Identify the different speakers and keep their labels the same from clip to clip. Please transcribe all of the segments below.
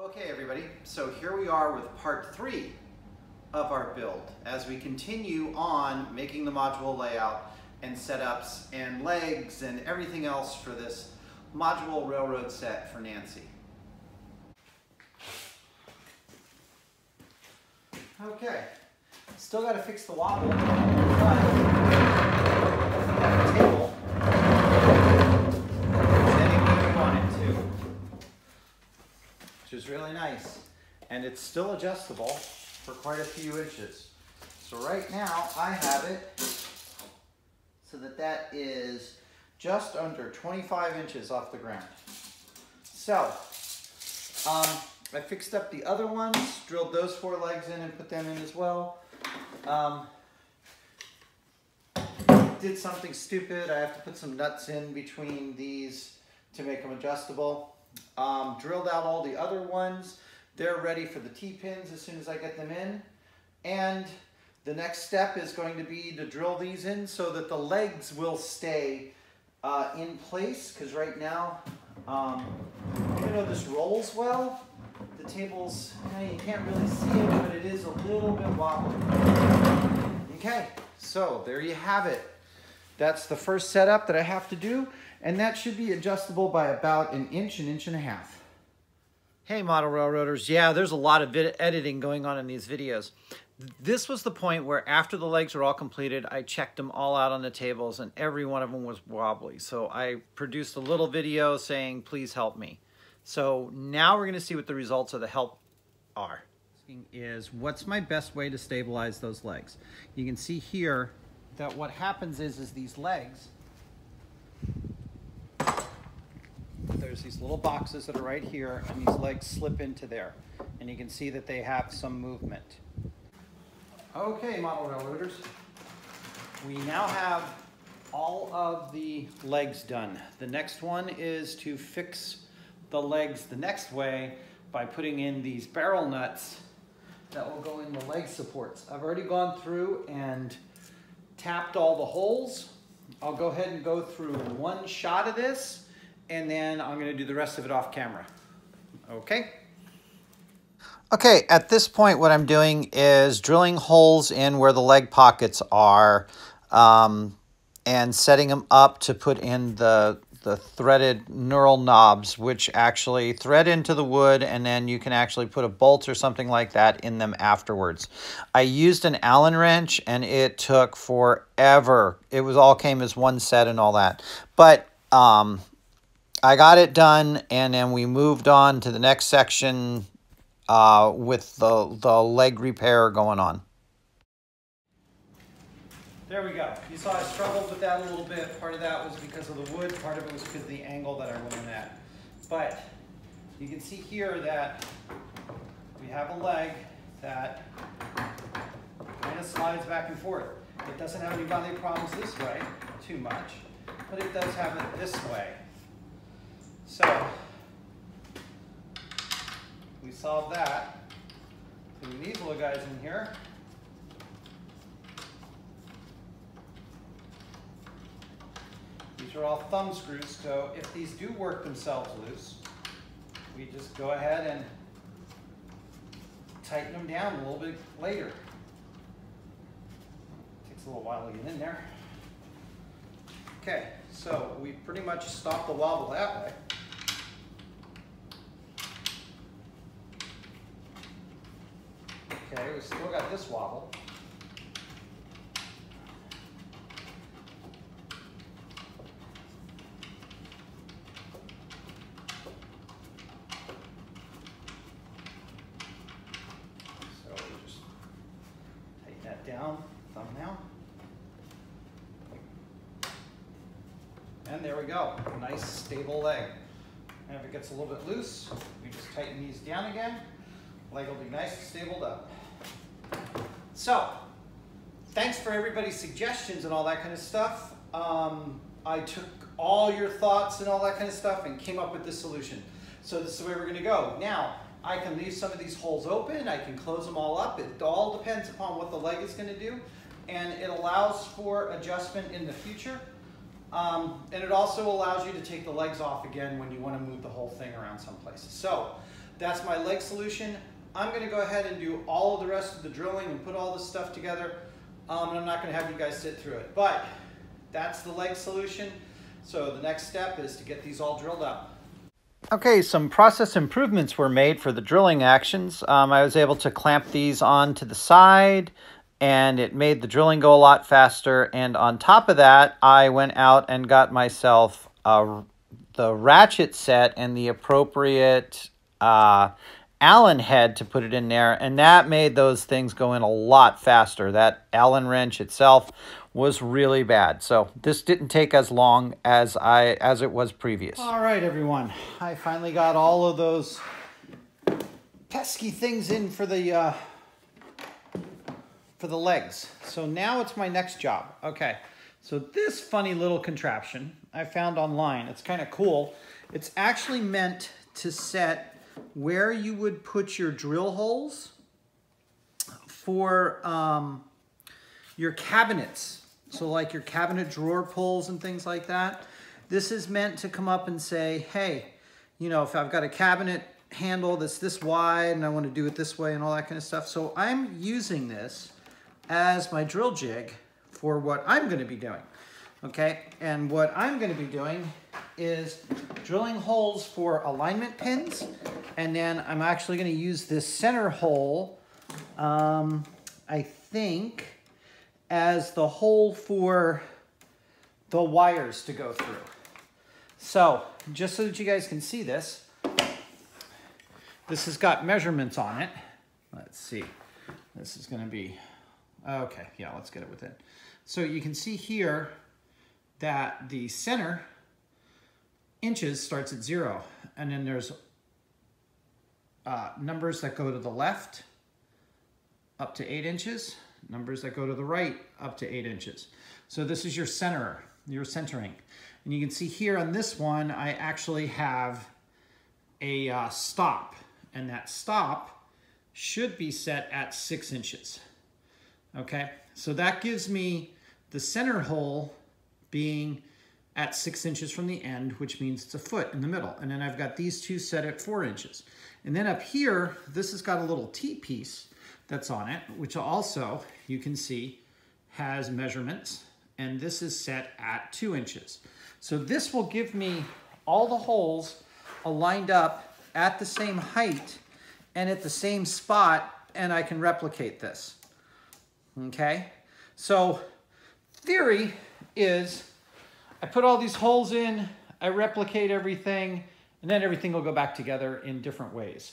Speaker 1: Okay everybody, so here we are with part 3 of our build as we continue on making the module layout and setups and legs and everything else for this module railroad set for Nancy. Okay, still got to fix the wobble, but the table setting where we want it to, which is really nice, and it's still adjustable for quite a few inches. So right now I have it so that is just under 25 inches off the ground. So I fixed up the other ones, drilled those 4 legs in and put them in as well. Did something stupid. I have to put some nuts in between these to make them adjustable. Drilled out all the other ones. They're ready for the T-pins as soon as I get them in. And the next step is going to be to drill these in so that the legs will stay in place, because right now, even though this rolls well, the table's, you can't really see it, but it is a little bit wobbly. Okay, so there you have it. That's the first setup that I have to do, and that should be adjustable by about an inch and a half. Hey model railroaders, yeah, there's a lot of editing going on in these videos. This was the point where after the legs were all completed, I checked them all out on the tables and every one of them was wobbly. So I produced a little video saying, please help me. So now we're gonna see what the results of the help are. Is what's my best way to stabilize those legs? You can see here that what happens is these legs, there's these little boxes that are right here and these legs slip into there. And you can see that they have some movement. Okay, model railroaders, we now have all of the legs done. The next one is to fix the legs the next way by putting in these barrel nuts that will go in the leg supports. I've already gone through and tapped all the holes. I'll go ahead and go through one shot of this, and then I'm going to do the rest of it off camera. Okay? Okay, at this point what I'm doing is drilling holes in where the leg pockets are and setting them up to put in the threaded knurl knobs, which actually thread into the wood, and then you can actually put a bolt or something like that in them afterwards. I used an Allen wrench and it took forever. It was all came as one set and all that. But I got it done, and then we moved on to the next section with the leg repair going on. There we go. You saw I struggled with that a little bit. Part of that was because of the wood, part of it was because of the angle that I went in at. But you can see here that we have a leg that kind of slides back and forth. It doesn't have any body problems this way too much, but it does have it this way. So we solved that. Putting these little guys in here. These are all thumb screws, so if these do work themselves loose, we just go ahead and tighten them down a little bit later. Takes a little while to get in there. Okay, so we pretty much stopped the wobble that way. Okay, we still got this wobble. So we just tighten that down, thumbnail. And there we go, nice stable leg. And if it gets a little bit loose, we just tighten these down again. Leg will be nice and stabled up. So, thanks for everybody's suggestions and all that kind of stuff. I took all your thoughts and all that kind of stuff and came up with this solution. So this is the way we're gonna go. Now, I can leave some of these holes open, I can close them all up. It all depends upon what the leg is gonna do. And it allows for adjustment in the future. And it also allows you to take the legs off again when you want to move the whole thing around someplace. So that's my leg solution. I'm going to go ahead and do all of the rest of the drilling and put all this stuff together. And I'm not going to have you guys sit through it. But that's the leg solution. So the next step is to get these all drilled up. Okay, some process improvements were made for the drilling actions. I was able to clamp these on to the side, and it made the drilling go a lot faster. And on top of that, I went out and got myself the ratchet set and the appropriate Allen head to put it in there, and that made those things go in a lot faster. That Allen wrench itself was really bad, so this didn't take as long as it was previous. All right, everyone, I finally got all of those pesky things in for the legs. So now it's my next job. Okay, so this funny little contraption I found online. It's kind of cool. It's actually meant to set where you would put your drill holes for your cabinets. So like your cabinet drawer pulls and things like that. This is meant to come up and say, hey, you know, if I've got a cabinet handle that's this wide and I want to do it this way and all that kind of stuff. So I'm using this as my drill jig for what I'm going to be doing. Okay, and what I'm going to be doing is drilling holes for alignment pins, and then I'm actually going to use this center hole, I think, as the hole for the wires to go through. So, just so that you guys can see this, this has got measurements on it. Let's see, this is going to be, okay, yeah, let's get it with it. So you can see here that the center inches starts at 0, and then there's numbers that go to the left up to 8 inches, numbers that go to the right up to 8 inches. So this is your center, your centering. And you can see here on this one, I actually have a stop, and that stop should be set at 6 inches. Okay, so that gives me the center hole being at 6 inches from the end, which means it's a foot in the middle. And then I've got these two set at 4 inches. And then up here, this has got a little T-piece that's on it, which also, you can see, has measurements. And this is set at 2 inches. So this will give me all the holes aligned up at the same height and at the same spot, and I can replicate this. Okay? So theory is I put all these holes in, I replicate everything, and then everything will go back together in different ways.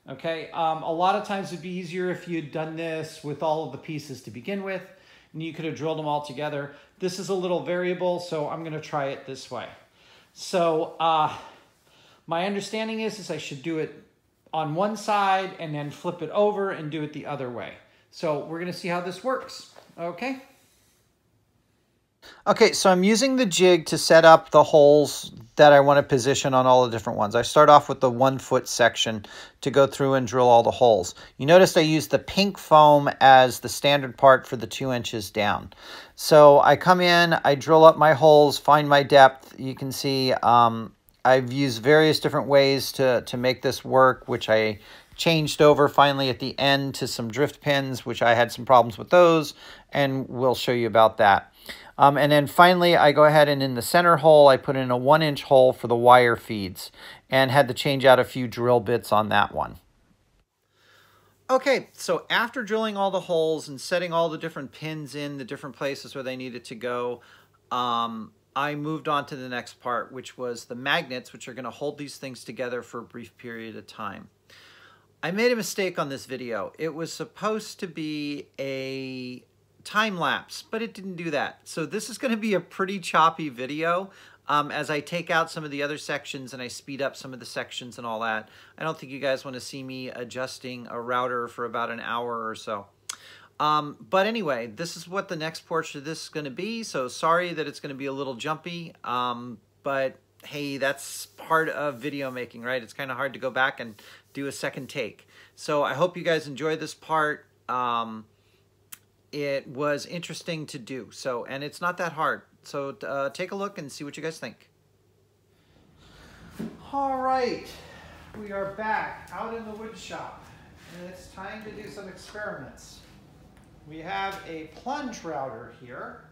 Speaker 1: Okay, a lot of times it'd be easier if you'd done this with all of the pieces to begin with, and you could have drilled them all together. This is a little variable, so I'm gonna try it this way. So my understanding is I should do it on one side and then flip it over and do it the other way. So we're gonna see how this works, okay? Okay, so I'm using the jig to set up the holes that I want to position on all the different ones. I start off with the 1 foot section to go through and drill all the holes. You noticed I used the pink foam as the standard part for the 2 inches down. So I come in, I drill up my holes, find my depth. You can see I've used various different ways to make this work, which I changed over finally at the end to some drift pins, which I had some problems with those, and we'll show you about that. And then finally, I go ahead and in the center hole, I put in a 1-inch hole for the wire feeds and had to change out a few drill bits on that one. Okay, so after drilling all the holes and setting all the different pins in the different places where they needed to go, I moved on to the next part, which was the magnets, which are going to hold these things together for a brief period of time. I made a mistake on this video. It was supposed to be a time lapse, but it didn't do that. So this is going to be a pretty choppy video as I take out some of the other sections and I speed up some of the sections and all that. I don't think you guys want to see me adjusting a router for about an hour or so. But anyway, this is what the next portion of this is going to be. So sorry that it's going to be a little jumpy, but hey, that's part of video making, right? It's kind of hard to go back and do a second take. So I hope you guys enjoy this part. It was interesting to do, and it's not that hard. So take a look and see what you guys think. All right, we are back out in the wood shop, and it's time to do some experiments. We have a plunge router here,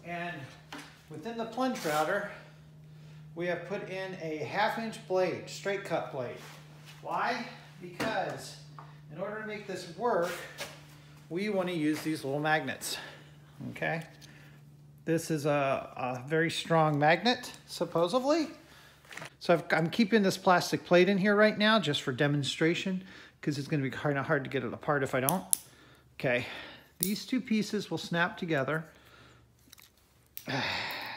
Speaker 1: and within the plunge router, we have put in a 1/2-inch blade, straight cut blade. Why? Because in order to make this work, we want to use these little magnets, okay? This is a very strong magnet, supposedly. So I'm keeping this plastic plate in here right now just for demonstration, because it's going to be kind of hard to get it apart if I don't. Okay, these two pieces will snap together.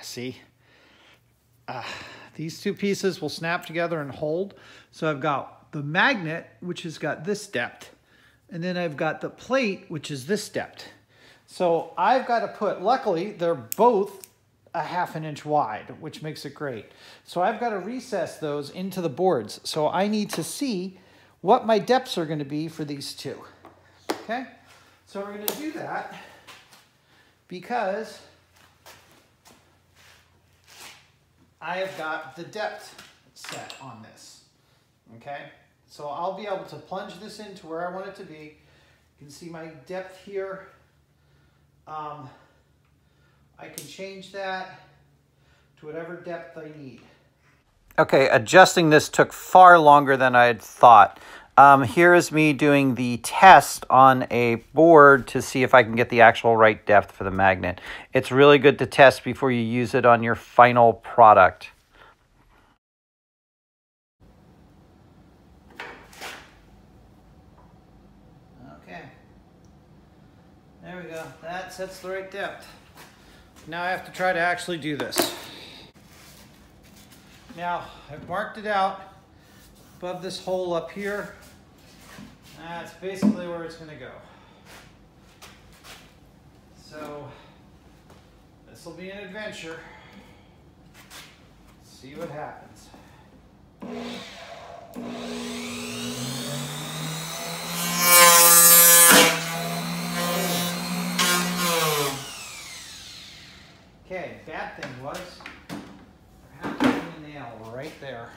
Speaker 1: See? These two pieces will snap together and hold. So I've got the magnet, which has got this depth, and then I've got the plate, which is this depth. So I've got to put, luckily, they're both a 1/2 inch wide, which makes it great. So I've got to recess those into the boards. So I need to see what my depths are going to be for these two. Okay? So we're going to do that because I have got the depth set on this. Okay? So I'll be able to plunge this into where I want it to be. You can see my depth here. I can change that to whatever depth I need. Okay, adjusting this took far longer than I had thought. Here is me doing the test on a board to see if I can get the actual right depth for the magnet. It's really good to test before you use it on your final product. Okay, there we go. That sets the right depth. Now I have to try to actually do this. Now, I've marked it out above this hole up here. That's basically where it's going to go. So, this will be an adventure. Let's see what happens. Okay, bad thing was, I have to put a nail right there.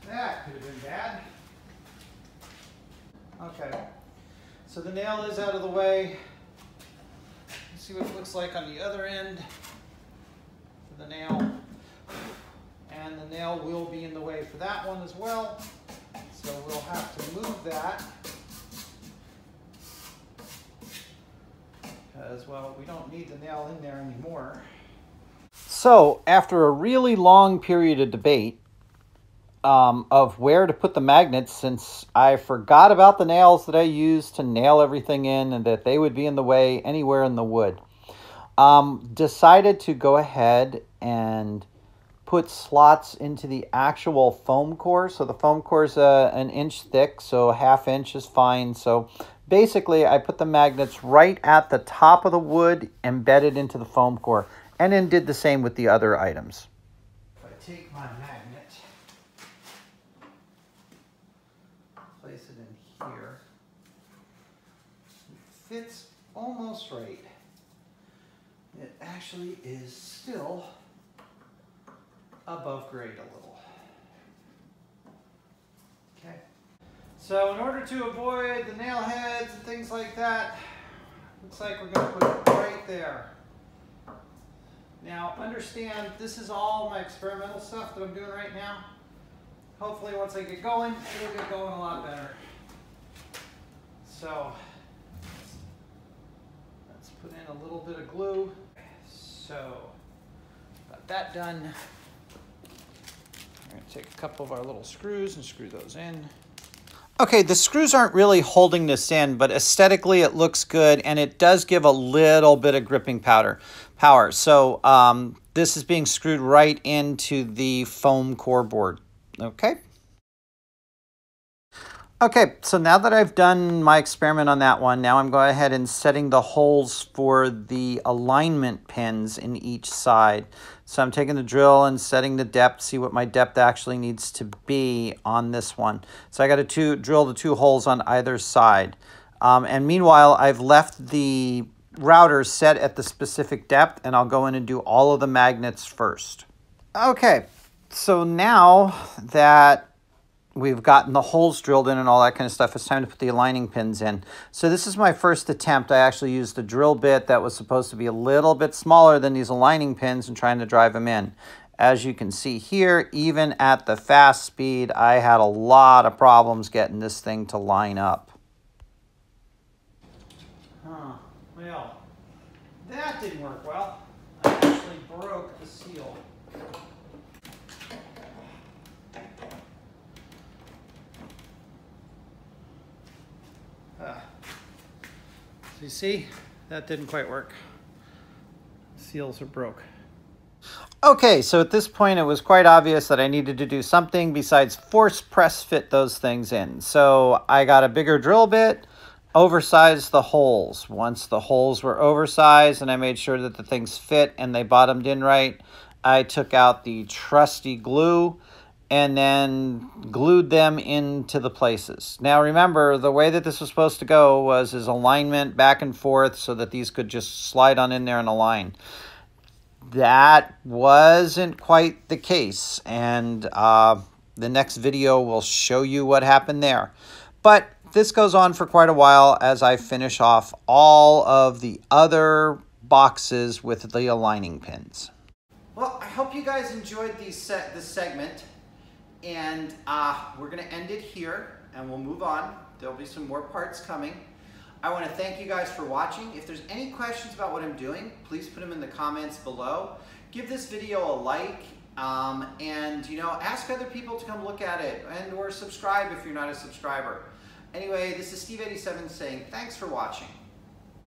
Speaker 1: That could have been bad. Okay, so the nail is out of the way. Let's see what it looks like on the other end for the nail. And the nail will be in the way for that one as well. So we'll have to move that. Because, well, we don't need the nail in there anymore. So, after a really long period of debate of where to put the magnets, since I forgot about the nails that I used to nail everything in and that they would be in the way anywhere in the wood, decided to go ahead and put slots into the actual foam core. So the foam core is an inch thick, so a 1/2 inch is fine. So basically, I put the magnets right at the top of the wood, embedded into the foam core, and then did the same with the other items. If I take my magnet, place it in fits almost right. It actually is still above grade a little. Okay. So in order to avoid the nail heads and things like that, looks like we're going to put it right there. Now understand, this is all my experimental stuff that I'm doing right now. Hopefully once I get going, it'll get going a lot better. So let's put in a little bit of glue. So got that done. We're going to take a couple of our little screws and screw those in. Okay, the screws aren't really holding this in, but aesthetically it looks good, and it does give a little bit of gripping power. So this is being screwed right into the foam core board. Okay. Okay, so now that I've done my experiment on that one, now I'm going ahead and setting the holes for the alignment pins in each side. So I'm taking the drill and setting the depth, see what my depth actually needs to be on this one. So I got to drill the 2 holes on either side. And meanwhile, I've left the router set at the specific depth, and I'll go in and do all of the magnets first. Okay, so now that we've gotten the holes drilled in and all that kind of stuff, it's time to put the aligning pins in. So this is my first attempt. I actually used a drill bit that was supposed to be a little bit smaller than these aligning pins and trying to drive them in. As you can see here, even at the fast speed, I had a lot of problems getting this thing to line up. Well, that didn't work well. I actually broke the seal. So you see, that didn't quite work. Seals are broke. Okay, so at this point it was quite obvious that I needed to do something besides force press fit those things in. So I got a bigger drill bit, oversized the holes. Once the holes were oversized and I made sure that the things fit and they bottomed in right, I took out the trusty glue and then glued them into the places. Now remember, the way that this was supposed to go was as alignment back and forth so that these could just slide on in there and align. That wasn't quite the case, and the next video will show you what happened there. But this goes on for quite a while as I finish off all of the other boxes with the aligning pins. Well, I hope you guys enjoyed this segment. And we're going to end it here, and we'll move on. There'll be some more parts coming. I want to thank you guys for watching. If there's any questions about what I'm doing, please put them in the comments below. Give this video a like, and ask other people to come look at it, or subscribe if you're not a subscriber. Anyway, this is Steve87 saying thanks for watching.